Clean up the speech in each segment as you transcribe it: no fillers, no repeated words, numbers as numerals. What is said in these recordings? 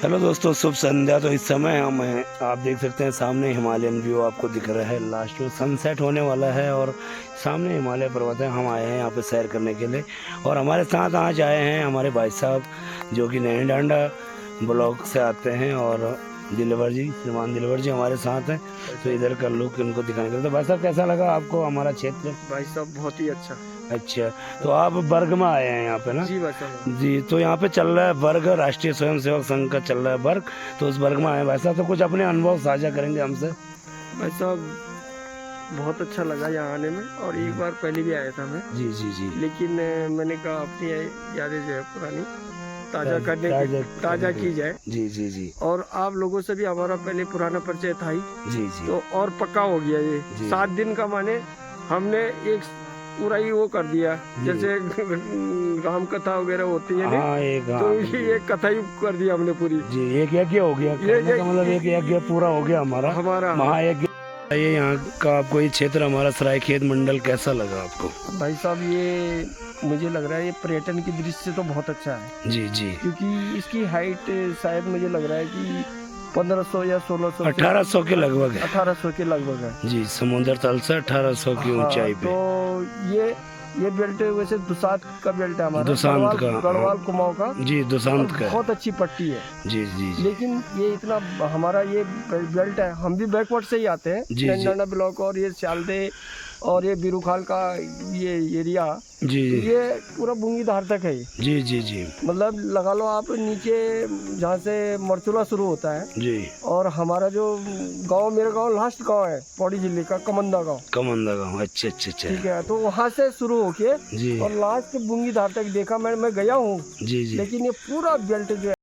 Hello दोस्तों, शुभ संध्या। तो इस समय हम हैं, आप देख सकते हैं सामने हिमालयन व्यू आपको दिख रहा है। लास्ट में सनसेट होने वाला है और सामने हिमालय पर्वत है। हम आए हैं यहाँ पे सैर करने के लिए और हमारे साथ आज आए हैं हमारे भाई साहब जो कि नैनी डांडा ब्लॉक से आते हैं और दिलवर जी, श्रीमान दिलवर जी हमारे साथ हैं। तो इधर का लुक इनको दिखाने के लिए। तो भाई साहब कैसा लगा आपको हमारा क्षेत्र? भाई साहब बहुत ही अच्छा। अच्छा, तो आप वर्ग में आए हैं यहाँ पे ना? जी भाई साहब। जी, तो यहाँ पे चल रहा है वर्ग, राष्ट्रीय स्वयंसेवक संघ का चल रहा है वर्ग। तो उस वर्ग में आए भाई साहब, तो कुछ अपने अनुभव साझा करेंगे हमसे। भाई साहब बहुत अच्छा लगा यहाँ आने में, और एक बार पहले भी आया था मैं। जी जी जी। लेकिन मैंने कहा अपनी यादें जो है पुरानी ताज़ा ताज़ा की जाए। जी जी जी। और आप लोगों से भी हमारा पहले पुराना परिचय था ही, जी जी। तो और पक्का हो गया ये। 7 दिन का माने हमने एक पूरा ही वो कर दिया, जैसे राम कथा वगैरह होती है ना, तो ये कथा ही कर दिया हमने पूरी। जी, एक यज्ञ हो गया, कहने का मतलब एक यज्ञ पूरा हो गया हमारा महायज्ञ। ये यहाँ का आपको ये क्षेत्र हमारा सरायखेत मंडल कैसा लगा आपको? भाई साहब ये मुझे लग रहा है ये पर्यटन की दृष्टि से तो बहुत अच्छा है। जी जी। क्योंकि इसकी हाइट शायद मुझे लग रहा है कि 1500 या 1600 1800 के लगभग है। 1800 के लगभग है जी। समुद्र तल से 1800 की ऊंचाई पे। तो ये बेल्ट वैसे दुसांत का बेल्ट है हमारा, दुसांत का, गढ़वाल कुमाऊं का। जी, दुसांत का बहुत अच्छी पट्टी है। जी जी जी। लेकिन ये इतना हमारा ये बेल्ट है, हम भी बैकवर्ड से ही आते हैं। नैनी डांडा ब्लॉक और ये सियालदे और ये बिरूखाल का ये एरिया जी, ये पूरा बुंगी धार तक है। जी जी जी। मतलब लगा लो आप नीचे जहाँ से मरचुला शुरू होता है जी, और हमारा जो गांव, मेरा गांव लास्ट गांव है पौड़ी जिले का, कमंदा गांव। अच्छा अच्छा अच्छा। ठीक है, तो वहाँ से शुरू होके जी और लास्ट बुंगी धार तक देखा मैं गया हूँ। जी जी। लेकिन ये पूरा बेल्ट जो है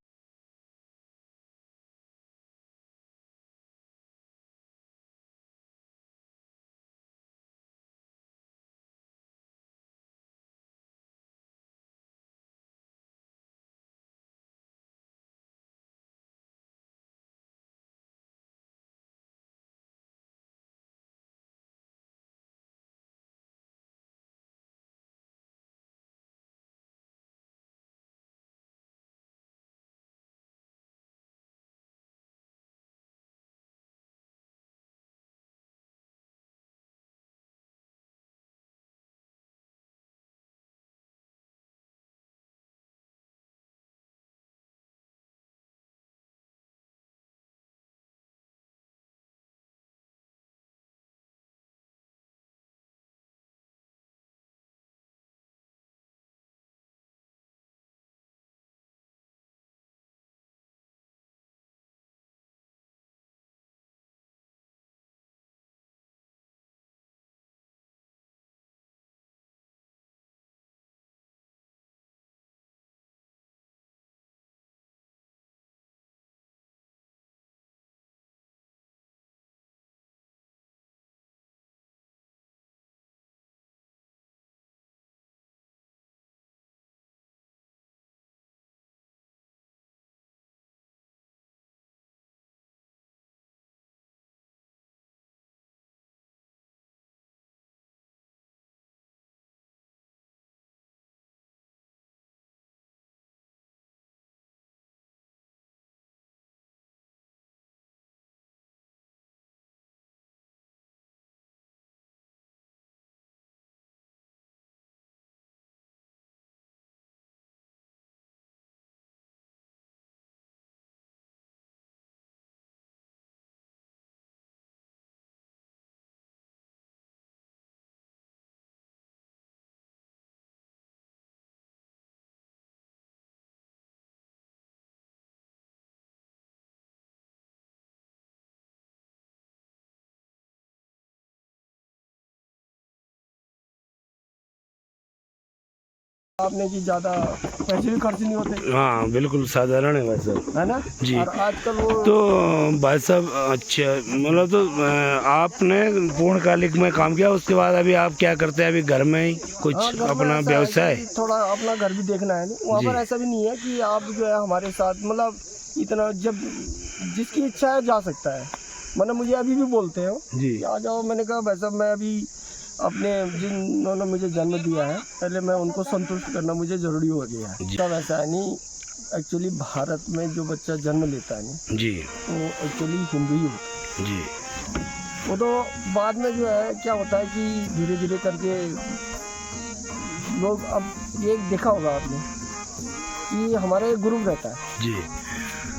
आपने की ज्यादा पैसे भी खर्च नहीं होते। हाँ बिल्कुल साधारण है भाई साहब, है ना जी। और आजकल वो तो भाई साहब अच्छा, मतलब तो आपने पूर्णकालिक में काम किया, उसके बाद अभी आप क्या करते हैं? अभी घर में ही कुछ अपना व्यवसाय? थोड़ा अपना घर भी देखना है। वहाँ पर ऐसा भी नहीं है कि आप जो है हमारे साथ, मतलब इतना जब जिसकी इच्छा है जा सकता है। मतलब मुझे अभी भी बोलते हो जी, आ जाओ। मैंने कहा भाई साहब मैं अभी अपने जिन्होंने मुझे जन्म दिया है, पहले मैं उनको संतुष्ट करना मुझे जरूरी हो गया है। तब ऐसा है नहीं, एक्चुअली भारत में जो बच्चा जन्म लेता है ना जी वो एक्चुअली हिंदू ही होता जी। है। वो तो बाद में जो है क्या होता है कि धीरे धीरे करके लोग, अब ये देखा होगा आपने कि हमारे ग्रुप रहता है, जी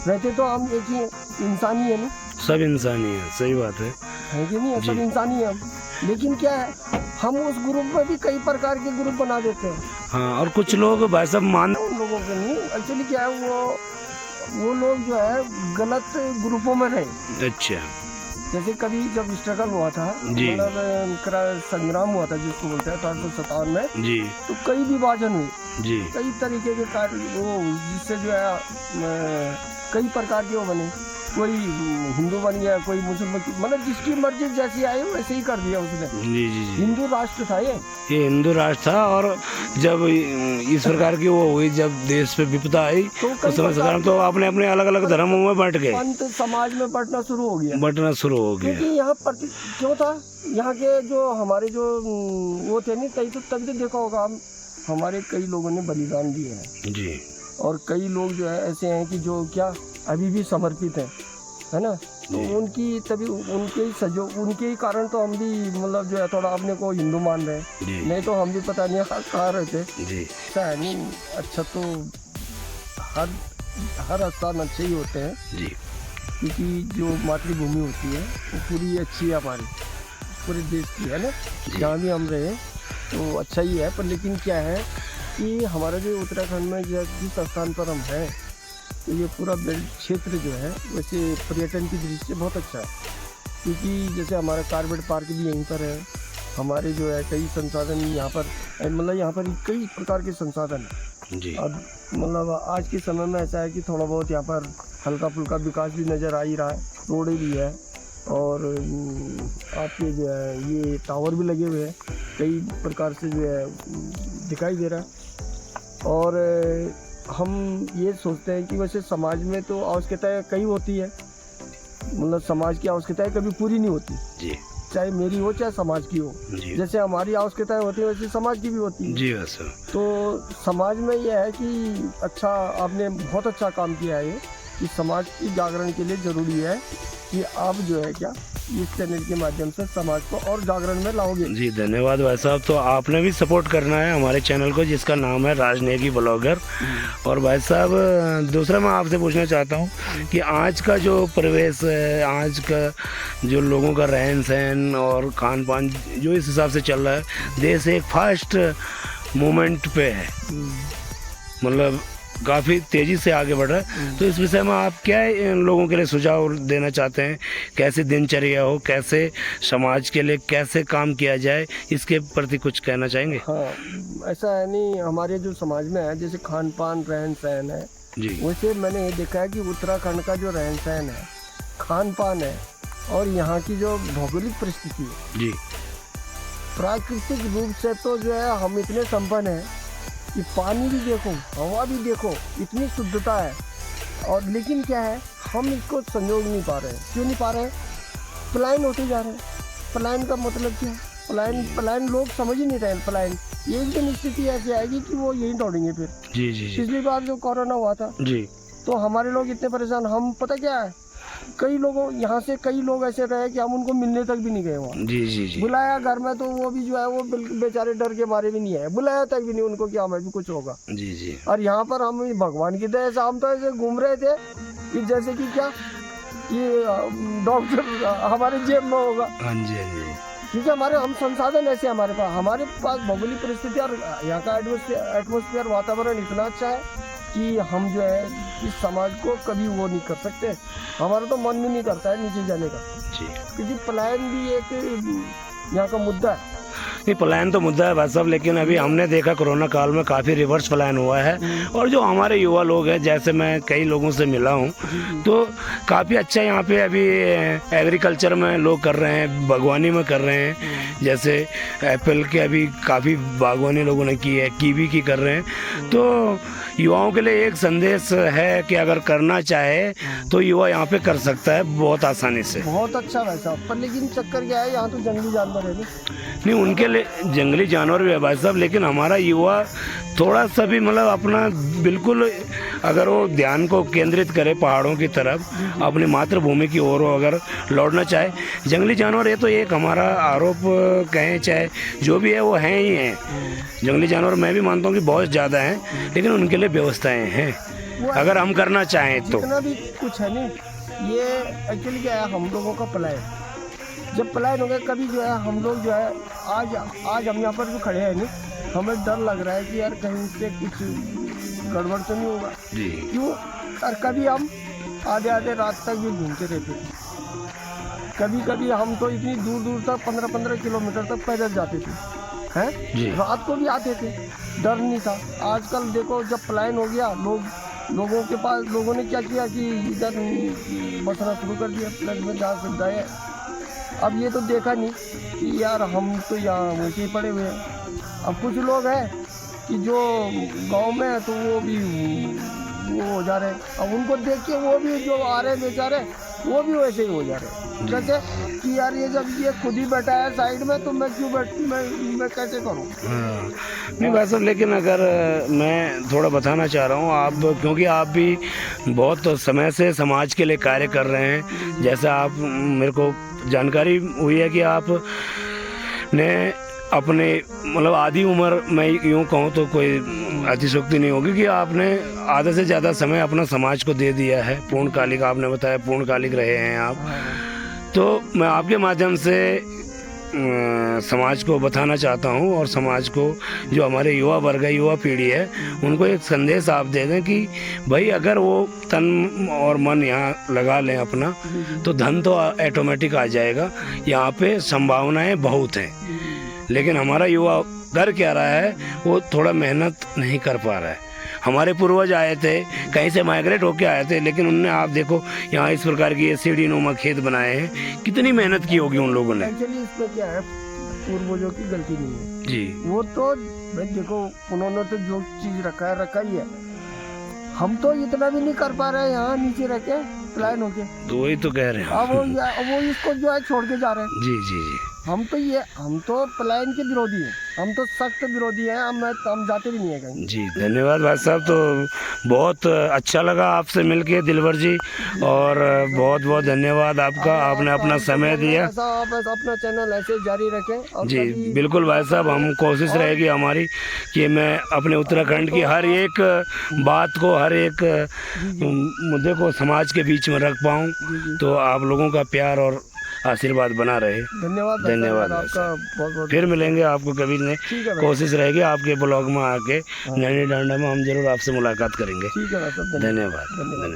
रहते तो हम एक ही इंसान ही है ना, सब इंसानी है, सही बात है कि नहीं, सब जी। इंसान ही है हम। लेकिन क्या है, हम उस ग्रुप में भी कई प्रकार के ग्रुप बना देते हैं। हाँ, और कुछ लोग भाई साहब मान उन लोगों के नहीं, एक्चुअली क्या है, वो लोग जो है गलत ग्रुपों में रहे। अच्छा जैसे कभी जब स्ट्रगल हुआ था, जी। मतलब संग्राम हुआ था जिसको बोलते हैं 1857 में, जी तो कई विभाजन हुए, जी कई तरीके के कार्य वो, जिससे जो है कई प्रकार के वो बने, कोई हिंदू बन गया, कोई मुसलमान, मतलब जिसकी मर्जी जैसी आई वैसे ही कर दिया उसने। जी जी जी। हिंदू राष्ट्र था ये हिंदू राष्ट्र था, और जब इस प्रकार की वो हुई, जब देश पे विपदा आई तो उस समय सरकार तो अपने अपने अलग अलग धर्मों में बंट गए, पंथ समाज में बंटना शुरू हो गया, बंटना शुरू हो गया। क्योंकि यहाँ पर क्यों था, यहाँ के जो हमारे जो वो थे नहीं, तभी तो देखा होगा हम, हमारे कई लोगों ने बलिदान दिए हैं जी। और कई लोग जो है ऐसे हैं कि जो क्या अभी भी समर्पित है ना, तो उनकी तभी उनके ही कारण तो हम भी मतलब जो है थोड़ा अपने को हिंदू मान रहे हैं, जी नहीं तो हम भी पता नहीं कहाँ रहते। जी अच्छा है नहीं, अच्छा तो हर स्थान अच्छे ही होते हैं, जी। क्योंकि जो मातृभूमि होती है वो पूरी अच्छी है हमारी, पूरे देश की है ना, जहाँ भी हम रहे तो अच्छा ही है। पर लेकिन क्या है कि हमारा जो उत्तराखंड में जिस स्थान पर हम हैं, तो ये पूरा बेल्ट क्षेत्र जो है वैसे पर्यटन की दृष्टि से बहुत अच्छा है, क्योंकि जैसे हमारा कार्बेट पार्क भी यहीं पर है, हमारे जो है कई संसाधन यहाँ पर, मतलब यहाँ पर कई प्रकार के संसाधन हैं जी। और मतलब आज के समय में ऐसा है कि थोड़ा बहुत यहाँ पर हल्का फुल्का विकास भी नज़र आ ही रहा है, रोडें भी है और आपके जो है ये टावर भी लगे हुए हैं, कई प्रकार से जो है दिखाई दे रहा है। और हम ये सोचते हैं कि वैसे समाज में तो आवश्यकताएं कई होती है, मतलब समाज की आवश्यकताएं कभी पूरी नहीं होती जी चाहे मेरी हो चाहे समाज की हो। जी जैसे हमारी आवश्यकताएं होती है वैसे समाज की भी होती है। जी वैसे तो समाज में यह है कि अच्छा, आपने बहुत अच्छा काम किया है ये, कि समाज की जागरण के लिए ज़रूरी है कि आप जो है क्या इस चैनल के माध्यम से समाज को और जागरण में लाओगे। जी। धन्यवाद भाई साहब। तो आपने भी सपोर्ट करना है हमारे चैनल को, जिसका नाम है राजनेगी ब्लॉगर। और भाई साहब दूसरा मैं आपसे पूछना चाहता हूँ कि आज का जो परिवेश है, आज का जो लोगों का रहन सहन और खान पान जो इस हिसाब से चल रहा है, देश एक फास्ट मोमेंट पे है, मतलब काफ़ी तेज़ी से आगे बढ़ रहा है। तो इस विषय में आप क्या इन लोगों के लिए सुझाव देना चाहते हैं, कैसे दिनचर्या हो, कैसे समाज के लिए कैसे काम किया जाए, इसके प्रति कुछ कहना चाहेंगे? हाँ, ऐसा है नहीं, हमारे जो समाज में है जैसे खान पान रहन सहन है, जी वैसे मैंने ये देखा है कि उत्तराखंड का जो रहन सहन है, खान पान है और यहाँ की जो भौगोलिक परिस्थिति है, जी प्राकृतिक रूप से तो जो है हम इतने संपन्न हैं कि पानी भी देखो, हवा भी देखो, इतनी शुद्धता है। और लेकिन क्या है, हम इसको संजोग नहीं पा रहे हैं। क्यों नहीं पा रहे हैं? पलायन होते जा रहे हैं। पलायन का मतलब क्या है? पलायन लोग समझ ही नहीं रहे हैं। पलायन एक दिन स्थिति ऐसी आएगी कि वो यहीं दौड़ेंगे फिर। जी जी जी पिछली बार जो कोरोना हुआ था जी तो हमारे लोग इतने परेशान, हम पता क्या है, कई लोगों यहाँ से कई लोग ऐसे रहे कि हम उनको मिलने तक भी नहीं गए वहाँ। जी जी जी बुलाया घर में तो वो भी जो है वो बेचारे डर के मारे भी नहीं आए, बुलाया तक भी नहीं उनको कि हमें भी कुछ होगा। जी जी और यहाँ पर हम भगवान की दया से हम तो ऐसे घूम रहे थे कि जैसे कि क्या ये डॉक्टर हमारे जेब में होगा, हाँ जी हाँ जी क्योंकि हम संसाधन ऐसे हमारे पास भौगोलिक परिस्थिति और यहाँ का एटमोसफियर वातावरण इतना अच्छा है कि हम जो है इस समाज को कभी वो नहीं कर सकते। हमारा तो मन भी नहीं करता है नीचे जाने का, जी। क्योंकि पलायन भी एक यहाँ का मुद्दा है। नहीं, पलायन तो मुद्दा है भाई साहब, लेकिन अभी हमने देखा कोरोना काल में काफ़ी रिवर्स पलायन हुआ है। और जो हमारे युवा लोग हैं, जैसे मैं कई लोगों से मिला हूँ, तो काफ़ी अच्छा यहाँ पे अभी एग्रीकल्चर में लोग कर रहे हैं, बागवानी में कर रहे हैं। जैसे एप्पल के अभी काफ़ी बागवानी लोगों ने की है, कीवी की कर रहे हैं। तो युवाओं के लिए एक संदेश है कि अगर करना चाहे तो युवा यहाँ पे कर सकता है बहुत आसानी से। बहुत अच्छा वैसा, पर लेकिन चक्कर क्या है, यहाँ तो जंगली जानवर है नहीं, उनके जंगली जानवर भी है भाई साहब, लेकिन हमारा युवा थोड़ा सा भी मतलब अपना बिल्कुल अगर वो ध्यान को केंद्रित करे पहाड़ों की तरफ, अपनी मातृभूमि की ओर अगर लौटना चाहे, जंगली जानवर ये तो एक हमारा आरोप कहें चाहे जो भी है वो हैं ही हैं। जंगली जानवर मैं भी मानता हूँ कि बहुत ज़्यादा हैं, लेकिन उनके लिए व्यवस्थाएं हैं अगर हम करना चाहें तो। जितना भी कुछ है नहीं, ये एक्चुअली क्या है, हम लोगों का पलायन जब पलायन हो गया कभी जो है हम लोग जो है आज हम यहाँ पर जो खड़े हैं नहीं, हमें डर लग रहा है कि यार कहीं से कुछ गड़बड़ तो नहीं होगा जी। क्यों, और कभी हम आधे आधे रात तक भी घूमते रहते थे। कभी कभी हम तो इतनी दूर दूर तक 15-15 किलोमीटर तक पैदल जाते थे, हैं रात को भी आते थे, डर नहीं था। आजकल देखो जब पलायन हो गया, लोगों के पास लोगों ने क्या किया कि इधर बसना शुरू कर दिया, फ्लड में जहाँ सुविधा है। अब ये तो देखा नहीं कि यार हम तो यहाँ वैसे ही पड़े हुए हैं। अब कुछ लोग हैं कि जो गांव में है तो वो हो जा रहे हैं, अब उनको देख के वो भी जो आ रहे हैं बेचारे वो भी वैसे ही हो जा रहे हैं। कैसे कि यार ये जब ये खुद ही बैठा है साइड में तो मैं क्यों मैं कैसे करूँ। नहीं भाई साहब, लेकिन अगर मैं थोड़ा बताना चाह रहा हूँ, आप क्योंकि आप भी बहुत समय से समाज के लिए कार्य कर रहे हैं, जैसा आप मेरे को जानकारी हुई है कि आप ने अपने मतलब आधी उम्र में यूँ कहूँ तो कोई अतिशोक्ति नहीं होगी कि आपने आधे से ज़्यादा समय अपना समाज को दे दिया है। पूर्णकालिक आपने बताया, पूर्णकालिक रहे हैं आप। तो मैं आपके माध्यम से समाज को बताना चाहता हूँ, और समाज को जो हमारे युवा वर्ग है, युवा पीढ़ी है, उनको एक संदेश आप दे दें कि भाई अगर वो तन और मन यहाँ लगा लें अपना, तो धन तो ऑटोमेटिक आ जाएगा। यहाँ पे संभावनाएं बहुत हैं, लेकिन हमारा युवा कर क्या रहा है, वो थोड़ा मेहनत नहीं कर पा रहा है। हमारे पूर्वज आए थे, कहीं से माइग्रेट होके आए थे, लेकिन उनने आप देखो यहाँ इस प्रकार की सीढ़ी नुमा खेत बनाए हैं, कितनी मेहनत की होगी उन लोगों ने। एक्चुअली इसमें क्या है, पूर्वजों की गलती नहीं है जी। वो तो भाई देखो उन्होंने तो जो चीज रखा ही है, हम तो इतना भी नहीं कर पा रहे हैं यहाँ नीचे रह के प्लान होके। तो वही तो कह रहे हैं अब वो इसको जो है छोड़ के जा रहे हैं। जी जी जी। हम तो पलायन के विरोधी हैं, हम तो सख्त विरोधी हैं। हम जाते भी नहीं है कहीं। जी धन्यवाद भाई साहब, तो बहुत अच्छा लगा आपसे मिलके दिलवर जी, और बहुत बहुत धन्यवाद आपका, आपने अपना समय दिया। आप अपना चैनल ऐसे जारी रखें। और जी बिल्कुल भाई साहब, हम कोशिश रहेगी हमारी कि मैं अपने उत्तराखंड की हर एक बात को, हर एक मुद्दे को समाज के बीच में रख पाऊँ, तो आप लोगों का प्यार और आशीर्वाद बना रहे। धन्यवाद आपका बहुत। फिर मिलेंगे आपको कभी नहीं, कोशिश रहेगी आपके ब्लॉग में आके नैनी डांडा में हम जरूर आपसे मुलाकात करेंगे। ठीक है, धन्यवाद।